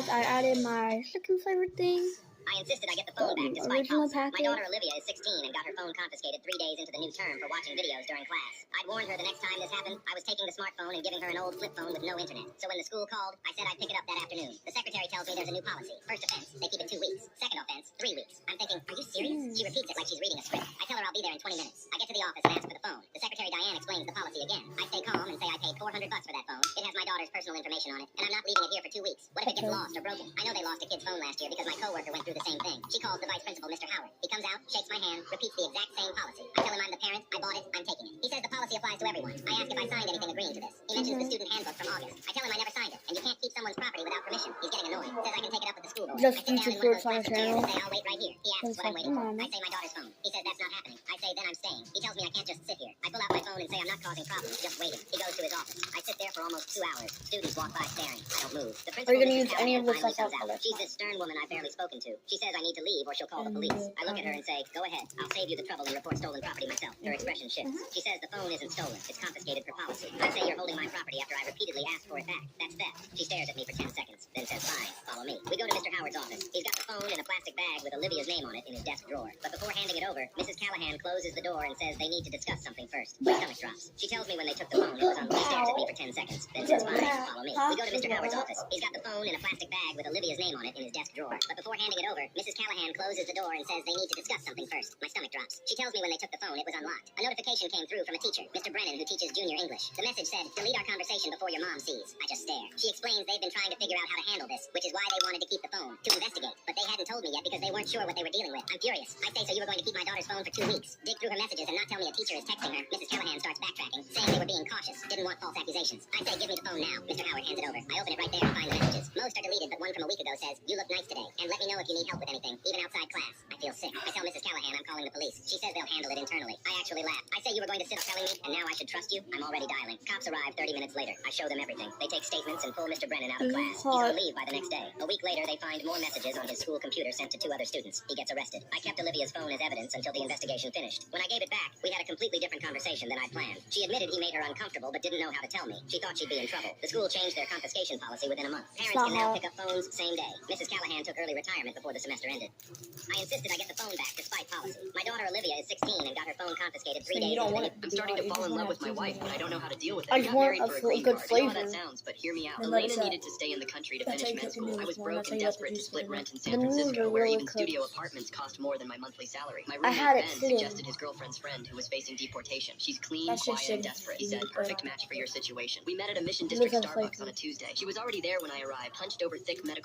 I added my chicken flavored thing. I insisted I get the phone back despite policy. My daughter Olivia is 16 and got her phone confiscated 3 days into the new term for watching videos during class. I'd warned her the next time this happened, I was taking the smartphone and giving her an old flip phone with no internet. So when the school called, I said I'd pick it up that afternoon. The secretary tells me there's a new policy. First offense, they keep it 2 weeks. Second offense, 3 weeks. I'm thinking, are you serious? She repeats it like she's reading a script. I tell her I'll be there in 20 minutes. I get to the office and ask for the phone. The secretary Diane explains the policy again. I stay calm and say I paid $400 for that phone. It has my daughter's personal information on it, and I'm not leaving it here for 2 weeks. What if it gets lost or broken? I know they lost a kid's phone last year because my coworker went through the same thing. She calls the vice principal, Mr. Howard. He comes out, shakes my hand, repeats the exact same policy. I tell him I'm the parent, I bought it, I'm taking it. He says the policy applies to everyone. I ask if I signed anything agreeing to this. He mentions the student handbook from August. I tell him I never signed it, and you can't keep someone's property without permission. He's getting annoyed. Says I can take it up with the school board. Just I sit down in one of those plastic chairs and say I'll wait right here. He asks what I'm waiting for. I say my daughter's phone. He says that's not happening. I say then I'm staying. He tells me I can't just sit here. I pull out my phone and say I'm not causing problems, just waiting. He goes to his office. I sit there for almost 2 hours. Students walk by staring. I don't move. The principal, Mrs. Callahan, finally comes out. She's this stern woman I've barely spoken to. She says I need to leave or she'll call the police. I look at her and say, go ahead. I'll save you the trouble and report stolen property myself. Her expression shifts. She says the phone isn't stolen. It's confiscated for policy. I say you're holding my property after I repeatedly asked for it back. That's theft. She stares at me for 10 seconds, then says, fine, follow me. We go to Mr. Howard's office. He's got the phone in a plastic bag with Olivia's name on it in his desk drawer. But before handing it over, Mrs. Callahan closes the door and says they need to discuss something first. My stomach drops. She tells me when they took the phone, it was on. She stares at me for 10 seconds, then says, fine, follow me. We go to Mr. Howard's office. He's got the phone in a plastic bag with Olivia's name on it in his desk drawer. But before handing it over, Mrs. Callahan closes the door and says they need to discuss something first. My stomach drops. She tells me when they took the phone, it was unlocked. A notification came through from a teacher, Mr. Brennan, who teaches junior English. The message said, delete our conversation before your mom sees. I just stare. She explains they've been trying to figure out how to handle this, which is why they wanted to keep the phone, to investigate. But they hadn't told me yet because they weren't sure what they were dealing with. I'm furious. I say, so you were going to keep my daughter's phone for 2 weeks, dig through her messages and not tell me a teacher is texting her. Mrs. Callahan starts backtracking, saying they were being cautious, didn't want false accusations. I say, give me the phone now. Mr. Howard hands it over. I open it right there and find the messages. Most are deleted, but one from a week ago says, you look nice today, and let me know if you need help with anything, even outside class. I feel sick. I tell Mrs. Callahan I'm calling the police. She says they'll handle it internally. I actually laugh. I say you were going to sit up telling me, and now I should trust you? I'm already dialing. Cops arrive 30 minutes later. I show them everything. They take statements and pull Mr. Brennan out of class. He's on leave by the next day. A week later, they find more messages on his school computer sent to 2 other students. He gets arrested. I kept Olivia's phone as evidence until the investigation finished. When I gave it back, we had a completely different conversation than I'd planned. She admitted he made her uncomfortable, but didn't know how to tell me. She thought she'd be in trouble. The school changed their confiscation policy within a month. Parents can now pick up phones same day. Mrs. Callahan took early retirement before the semester ended. I insisted I get the phone back despite policy. My daughter Olivia is 16 and got her phone confiscated 3 days into the I'm starting to fall in love with my wife, but I don't know how to deal with it. I just want a good flavor. I know how that sounds, but hear me out. Elena needed to stay in the country to finish med school. I was broke and desperate to split rent in San Francisco, where even studio apartments cost more than my monthly salary. My roommate Ben suggested his girlfriend's friend who was facing deportation. She's clean, quiet, and desperate. He said, perfect match for your situation. We met at a Mission District Starbucks on a Tuesday. She was already there when I arrived, hunched over thick medical